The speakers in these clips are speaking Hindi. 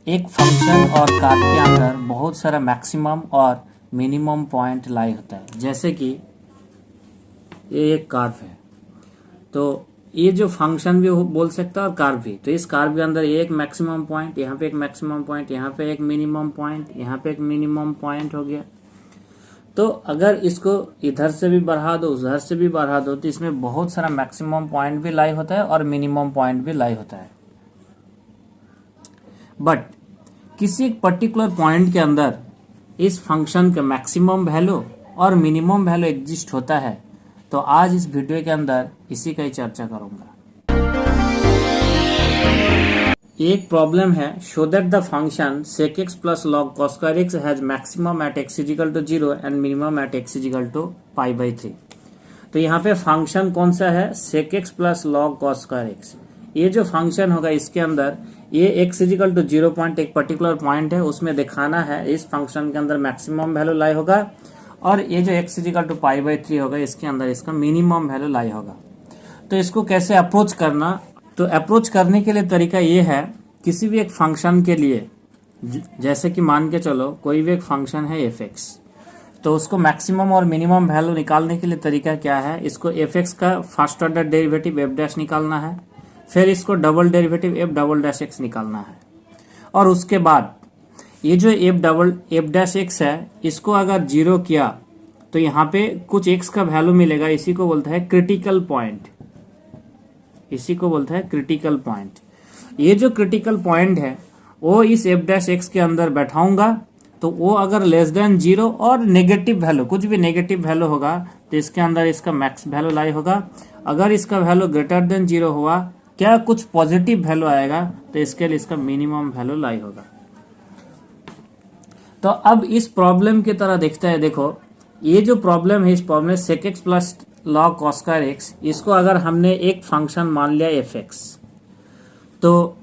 एक फंक्शन और कार्व के अंदर बहुत सारा मैक्सिमम और मिनिमम पॉइंट लाई होता है। जैसे कि ये एक कार्व है, तो ये जो फंक्शन भी बोल सकता है और कार्व भी। तो इस कार्व के अंदर एक मैक्सिमम पॉइंट, यहाँ पे एक मैक्सिमम पॉइंट, यहाँ पे एक मिनिमम पॉइंट, यहाँ पे एक मिनिमम पॉइंट हो गया। तो अगर इसको इधर से भी बढ़ा दो, उधर से भी बढ़ा दो, तो इसमें बहुत सारा मैक्सिमम पॉइंट भी लाई होता है और मिनिमम पॉइंट भी लाई होता है। बट किसी एक पर्टिकुलर पॉइंट के अंदर इस फंक्शन का मैक्सिमम वैल्यू और मिनिमम वैल्यू एग्जिस्ट होता है। तो आज इस वीडियो के अंदर इसी का ही चर्चा करूंगा। एक प्रॉब्लम है, show that the function sec x plus log cos square x has maximum at x is equal to 0 and minimum at x is equal to π/3। तो यहाँ पे फंक्शन कौन सा है? sec x plus log cos square x। ये जो फंक्शन होगा इसके अंदर ये x इजिकल टू 0 पॉइंट एक पर्टिकुलर पॉइंट है, उसमें दिखाना है इस फंक्शन के अंदर मैक्सिमम वैल्यू लाई होगा, और ये जो x इजिकल टू π/3 होगा इसके अंदर इसका मिनिमम वैल्यू लाई होगा। तो इसको कैसे अप्रोच करना? तो अप्रोच करने के लिए तरीका ये है, किसी भी एक फंक्शन के लिए, जैसे कि मान के चलो कोई भी एक फंक्शन है f(x), तो उसको मैक्सिमम और मिनिमम वैल्यू निकालने के लिए तरीका क्या है? इसको f(x) का फर्स्ट ऑर्डर डेरिवेटिव f' निकालना है, फिर इसको डबल डेरिवेटिव f"x निकालना है, और उसके बाद ये जो f'(x) है इसको अगर 0 किया तो यहाँ पे कुछ x का वैल्यू मिलेगा, इसी को बोलता है क्रिटिकल पॉइंट। इसी को बोलता है क्रिटिकल पॉइंट। ये जो क्रिटिकल पॉइंट है वो इस f'(x) के अंदर बैठाऊंगा, तो वो अगर लेस देन 0 और नेगेटिव वैल्यू, कुछ भी नेगेटिव वैल्यू होगा तो इसके अंदर इसका मैक्स वैल्यू लाई होगा। अगर इसका वैल्यू ग्रेटर देन 0 हुआ, क्या कुछ पॉजिटिव वैल्यू आएगा, तो इसके लिए इसका मिनिमम वैल्यू लाई होगा। तो अब इस प्रॉब्लम की तरह देखते हैं। देखो ये जो प्रॉब्लम है, इस प्रॉब्लम में sec x plus log cos square x, इसको अगर हमने एक फंक्शन मान लिया f(x), तो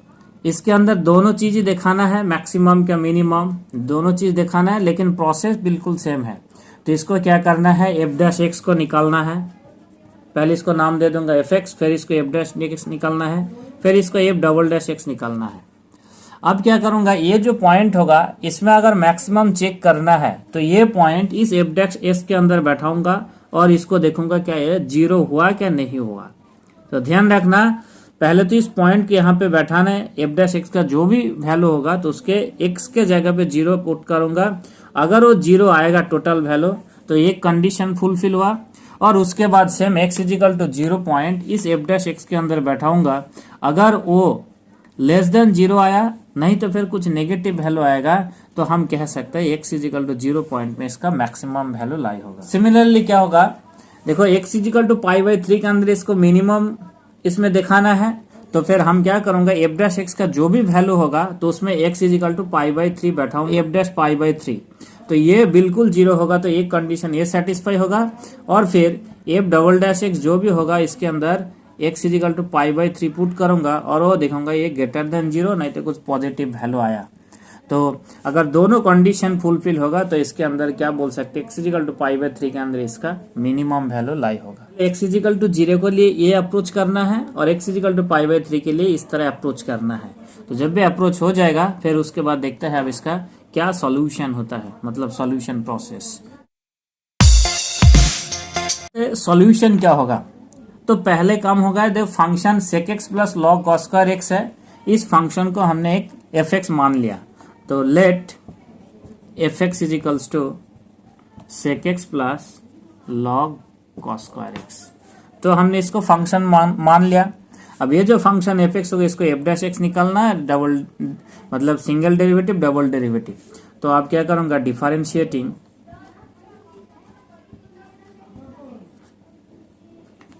इसके अंदर दोनों चीज़ दिखाना है, मैक्सिमम का मिनिमम दोनों चीज़ दिखाना है, लेकिन प्रोसेस बिल्कुल सेम है। तो इसको क्या करना है? f'(x) को निकालना है। पहले इसको नाम दे दूंगा f(x), फिर इसको f'(x) निकालना है, फिर इसको f'(x) निकालना है। अब क्या करूंगा, ये जो पॉइंट होगा इसमें अगर मैक्सिमम चेक करना है तो ये पॉइंट इस f'(x) के अंदर बैठाऊंगा और इसको देखूंगा क्या ये 0 हुआ क्या नहीं हुआ। तो ध्यान रखना, पहले तो इस पॉइंट के यहाँ पे बैठाना है, f'(x) का जो भी वैल्यू होगा तो उसके x के जगह पे 0 पुट करूंगा। अगर वो 0 आएगा टोटल वैल्यू, तो ये कंडीशन फुलफिल हुआ, और उसके बाद same x is equal to 0 point इस f'(x) के अंदर बैठाऊंगा। अगर वो लेस देन 0 आया, नहीं तो फिर कुछ नेगेटिव वैल्यू आएगा, तो हम कह सकते हैं x इजिकल टू 0 पॉइंट में इसका मैक्सिमम वैल्यू लाई होगा। सिमिलरली क्या होगा, देखो x इजिकल टू π/3 के अंदर इसको मिनिमम इसमें दिखाना है, तो फिर हम क्या करूंगा, f'(x) का जो भी वैल्यू होगा तो उसमें x इजिकल टू π/3 बैठाऊंगा, f'(π/3), तो ये बिल्कुल 0 होगा, तो एक कंडीशन ये सेटिस्फाई होगा। और फिर f'(x) जो भी होगा इसके अंदर x इजिकल टू π/3 पुट करूंगा, और वो देखूंगा ये ग्रेटर देन 0, नहीं तो कुछ पॉजिटिव वैल्यू आया। तो अगर दोनों कंडीशन फुलफिल होगा तो इसके अंदर क्या बोल सकते हैं, x इजिकल टू π/3 के अंदर इसका मिनिमम वैल्यू लाई होगा। x इजिकल टू 0 के लिए ये अप्रोच करना है, और x इजिकल टू π/3 के लिए इस तरह अप्रोच करना है। तो जब भी अप्रोच हो जाएगा फिर उसके बाद देखते हैं अब इसका क्या सॉल्यूशन होता है, मतलब सॉल्यूशन प्रोसेस। सॉल्यूशन क्या होगा, तो पहले काम होगा, जब function sec x plus log cos square x है, इस फंक्शन को हमने एक f(x) मान लिया, तो let f(x) is equals to sec x plus log cos square x। तो हमने इसको फंक्शन मान लिया। अब ये जो फंक्शन f(x) होगा इसको f'(x) निकालना है, डबल मतलब सिंगल डेरिवेटिव डबल डेरिवेटिव। तो आप क्या करूंगा, डिफरेंशिएटिंग,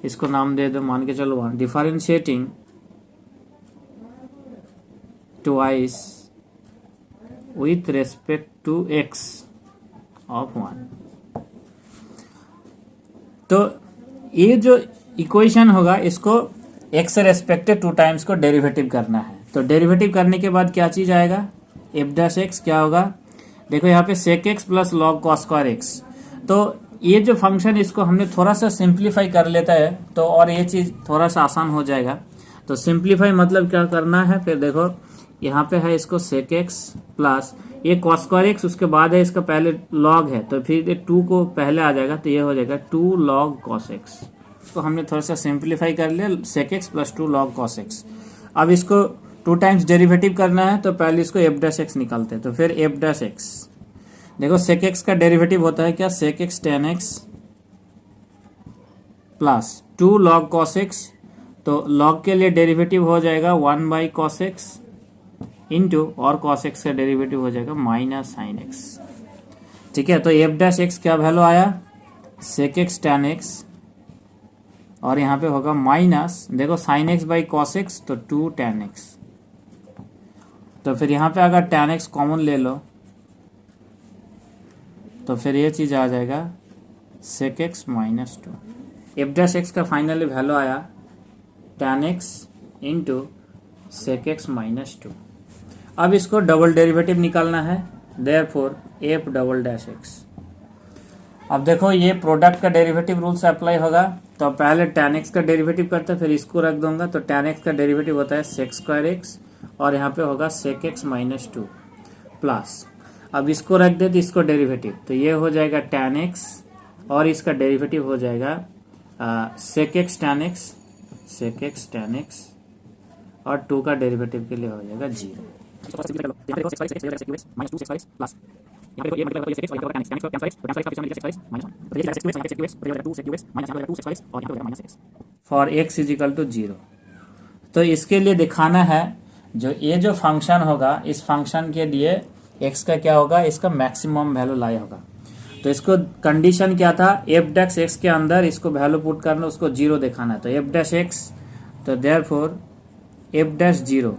इसको नाम दे दो, मान के चलो differentiating twice with respect to x of 1। तो ये जो इक्वेशन होगा इसको x से रेस्पेक्टेड 2 टाइम्स को डेरिवेटिव करना है। तो डेरिवेटिव करने के बाद क्या चीज आएगा, f'(x) क्या होगा, देखो यहाँ पे sec x plus log cos square x। तो ये जो फंक्शन इसको हमने थोड़ा सा सिंप्लीफाई कर लेता है, तो और ये चीज थोड़ा सा आसान हो जाएगा। तो सिंप्लीफाई मतलब क्या करना है, फिर देखो यहाँ पे है इसको sec x प्लस ये cos स्क्वायर x, उसके बाद है इसका पहले log है तो फिर ये 2 को पहले आ जाएगा तो ये हो जाएगा 2 log cos x। तो हमने थोड़ा सा सिंप्लीफाई कर लिया, sec x plus 2 log cos x। अब इसको 2 टाइम्स डेरिवेटिव करना है तो पहले इसको f डैश x निकालते हैं। तो फिर f डैश x, देखो sec x का डेरिवेटिव होता है क्या, sec x tan x plus 2 log cos x, तो log के लिए डेरिवेटिव हो जाएगा 1 बाई cos x इंटू और cos x का डेरिवेटिव हो जाएगा माइनस sin x। ठीक है, तो f डैश x क्या वैल्यू आया, sec x tan x, और यहाँ पे होगा माइनस, देखो sin x by cos x तो 2 tan x। तो फिर यहाँ पे अगर tan x कॉमन ले लो तो फिर ये चीज़ आ जाएगा sec x minus 2। f dash x का फाइनली वैल्यू आया tan x into sec x minus 2। अब इसको डबल डेरिवेटिव निकालना है, therefore f double dash x। अब देखो ये प्रोडक्ट का डेरिवेटिव रूल से अप्लाई होगा, तो पहले tan x का डेरिवेटिव करते हैं, फिर इसको रख दूंगा। तो tan x का डेरिवेटिव होता है sec स्क्वायर x और यहाँ पे होगा sec x माइनस 2 प्लस, अब इसको रख दे तो इसको डेरिवेटिव, तो ये हो जाएगा tan x और इसका डेरिवेटिव हो जाएगा sec x tan x, sec x tan x और 2 का डेरिवेटिव के लिए हो जाएगा 0। For x is equal to 0। तो इसके लिए दिखाना है जो ये जो फंक्शन होगा, इस फंक्शन के लिए x का क्या होगा, इसका मैक्सिमम वैल्यू लाई होगा। तो इसको कंडीशन क्या था, f डैश x के अंदर इसको वैल्यू पुट करना, उसको 0 दिखाना है। तो f डैश x, तो देयरफॉर f डैश 0,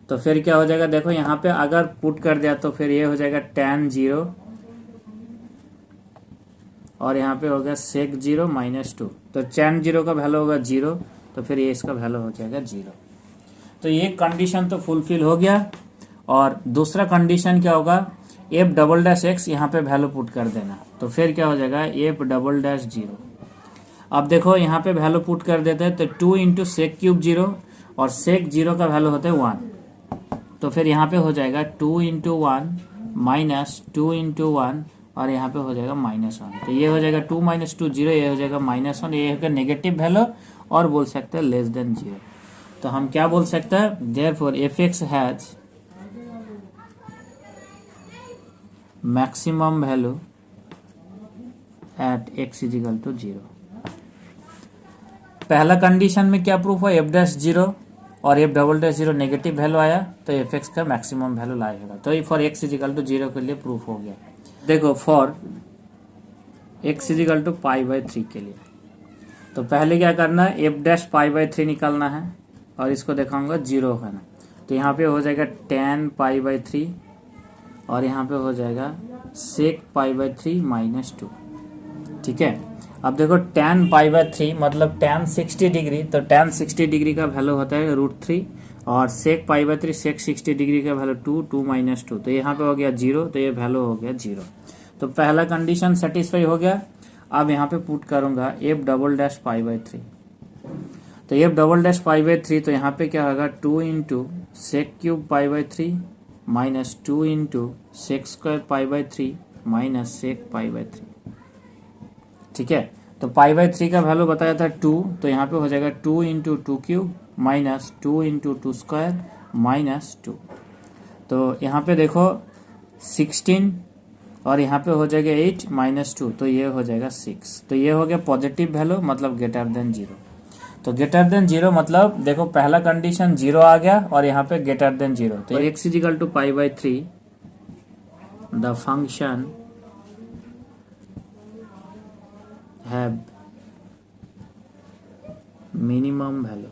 तो फिर क्या हो जाएगा, देखो यहाँ पे अगर पुट कर दिया तो फिर ये हो जाएगा tan 0 और यहाँ पे हो गया sec 0 माइनस 2। तो tan 0 का वैल्यू होगा 0, तो फिर ये इसका वैल्यू हो जाएगा 0। तो ये कंडीशन तो फुलफिल हो गया। और दूसरा कंडीशन क्या होगा, f डबल डैश x यहाँ पे वैल्यू पुट कर देना, तो फिर क्या हो जाएगा f डबल डैश 0। अब देखो यहाँ पे वैल्यू पुट कर देते हैं, तो 2 इंटू सेक क्यूब 0 और sec 0 का वैल्यू होता है 1, तो फिर यहाँ पे हो जाएगा 2 इंटू 1 माइनस 2 इंटू 1 और यहाँ पे हो जाएगा माइनस 1। तो ये हो जाएगा 2 माइनस 2 0, ये हो जाएगा माइनस 1, ये होगा नेगेटिव वैल्यू और बोल सकते हैं लेस देन 0। तो हम क्या बोल सकते हैं, therefore f x has maximum value at x is equal to 0। पहला कंडीशन में क्या प्रूफ हुआ, एफ डैश 0 और f double dash 0 negative value आया, तो एफ एक्स का मैक्सिमम वैल्यू लाएगा। तो ये for x is equal to 0 के लिए प्रूफ हो गया। देखो for x is equal to pi by 3 के लिए, तो पहले क्या करना है, एफ डैश पाई बाई 3 निकालना है और इसको दिखाऊंगा 0 होना। तो यहाँ पे हो जाएगा tan पाई बाई 3 और यहाँ पे हो जाएगा sec पाई बाई 3 माइनस 2। ठीक है, अब देखो tan पाई बाई 3 मतलब tan 60 डिग्री, तो tan 60 डिग्री का वैल्यू होता है √3 और sec pi by 3 sec 60 degree का वैल्यू 2 माइनस 2, तो यहाँ पे हो गया 0, तो ये वैल्यू हो गया 0। तो पहला कंडीशन सेटिस्फाई हो गया। अब यहाँ पे पुट करूंगा f double dash pi by 3, तो f double dash pi by 3, तो यहाँ पे क्या होगा 2 into sec cube pi by 3 minus 2 into sec square pi by 3 minus sec pi by 3। ठीक है, तो पाई बाई 3 का वैल्यू बताया था 2, तो यहाँ पे हो जाएगा 2 into 2 cube minus 2 into 2 square minus 2। तो यहाँ पे देखो 16 और यहाँ पे हो जाएगा 8 माइनस 2, तो ये हो जाएगा 6। तो ये हो गया पॉजिटिव वैल्यू, मतलब ग्रेटर देन 0। तो ग्रेटर देन 0 मतलब देखो पहला कंडीशन 0 आ गया और यहाँ पे ग्रेटर देन 0। तो x is equal to pi by 3, the function have minimum value.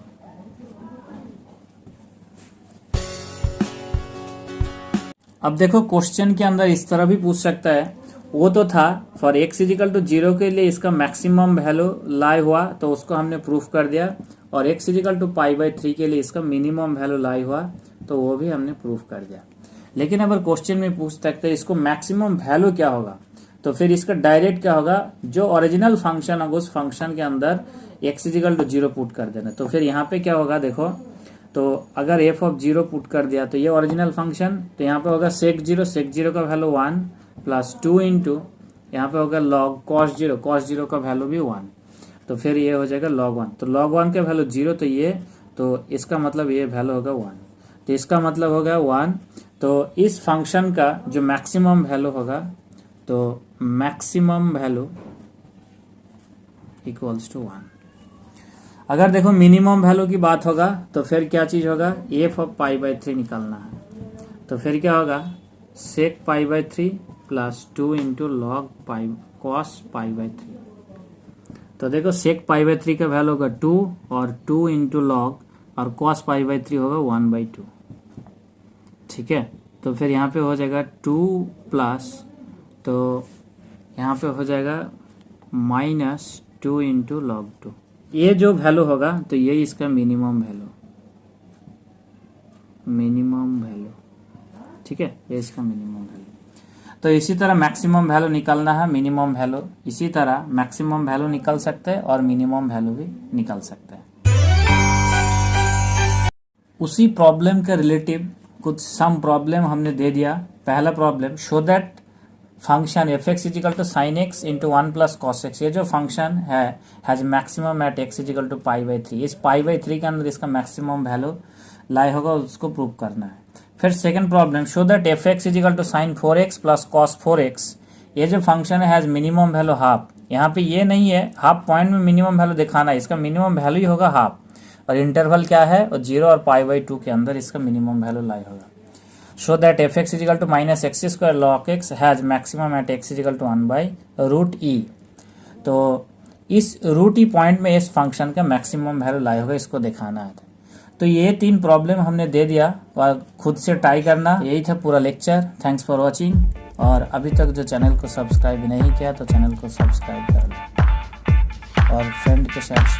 अब देखो क्वेश्चन के अंदर इस तरह भी पूछ सकता है, वो तो था for x is equal to 0 के लिए इसका मैक्सिमम वैल्यू लाई हुआ, तो उसको हमने प्रूफ कर दिया, और x is equal to pi by 3 के लिए इसका मिनिमम वैल्यू लाई हुआ, तो वो भी हमने प्रूफ कर दिया। लेकिन अगर क्वेश्चन में पूछ सकते हैं इसको मैक्सिमम वैल्यू क्या होगा, तो फिर इसका डायरेक्ट क्या होगा, जो ओरिजिनल फंक्शन होगा उस फंक्शन के अंदर x is equal to 0 put कर देना। तो फिर यहाँ पे क्या होगा, देखो तो अगर एफ ऑफ 0 पुट कर दिया तो ये ओरिजिनल फंक्शन, तो यहाँ पे होगा सेक 0 का वैल्यू 1 प्लस 2 इंटू यहाँ पे होगा लॉग कॉस 0 का वैल्यू भी 1, तो फिर ये हो जाएगा log 1। तो log 1 का वैल्यू 0, तो ये, तो इसका मतलब ये वैल्यू होगा 1, तो इसका मतलब होगा 1। तो इस फंक्शन का जो मैक्सिमम वैल्यू होगा, तो मैक्सिमम वैल्यू इक्वल्स टू 1। अगर देखो मिनिमम वैल्यू की बात होगा तो फिर क्या चीज होगा, एफ ऑफ पाई बाई 3 निकालना है। तो फिर क्या होगा, sec pi by 3 plus 2 into log pi cos pi by 3। तो देखो सेक पाई बाई 3 का वैल्यू होगा 2 और 2 इंटू लॉग और कॉस पाई बाई 3 होगा 1/2। ठीक है, तो फिर यहाँ पे हो जाएगा 2 प्लस, तो यहाँ पे हो जाएगा -2 इंटू लॉग 2। ये जो वैल्यू होगा तो ये इसका मिनिमम वैल्यू, ठीक है, ये इसका मिनिमम वैल्यू। तो इसी तरह मैक्सिमम वैल्यू निकालना है, मिनिमम वैल्यू, इसी तरह मैक्सिमम वैल्यू निकल सकते हैं और मिनिमम वैल्यू भी निकल सकते हैं। उसी प्रॉब्लम के रिलेटिव कुछ सम प्रॉब्लम हमने दे दिया। पहला problem, show that function f x is equal to sine x into 1 plus cos x, ये जो फंक्शन है has maximum at x is equal to pi by 3। इस पाई बाई 3 के अंदर इसका मैक्सिमम वैल्यू लाई होगा, उसको प्रूव करना है। फिर second problem, show that f x is equal to sine 4x plus cos 4x, ये जो फंक्शन है हैज मिनिमम वैल्यू हाफ। यहाँ पे ये नहीं है हाफ पॉइंट में मिनिमम वैल्यू दिखाना है, इसका मिनिमम वैल्यू ही होगा हाफ, और इंटरवल क्या है, और 0 और पाई बाई 2 के अंदर इसका मिनिमम वैल्यू लाई होगा। Show that f x is equal to minus x square log x has maximum at x is equal to 1/√e। तो इस √e पॉइंट में इस फंक्शन का मैक्सिमम वैल्यू लाई होगा, इसको दिखाना है। तो ये 3 प्रॉब्लम हमने दे दिया, और खुद से ट्राई करना। यही था पूरा लेक्चर। थैंक्स फॉर वॉचिंग, और अभी तक जो चैनल को सब्सक्राइब नहीं किया तो चैनल को सब्सक्राइब कर लो और फ्रेंड के साथ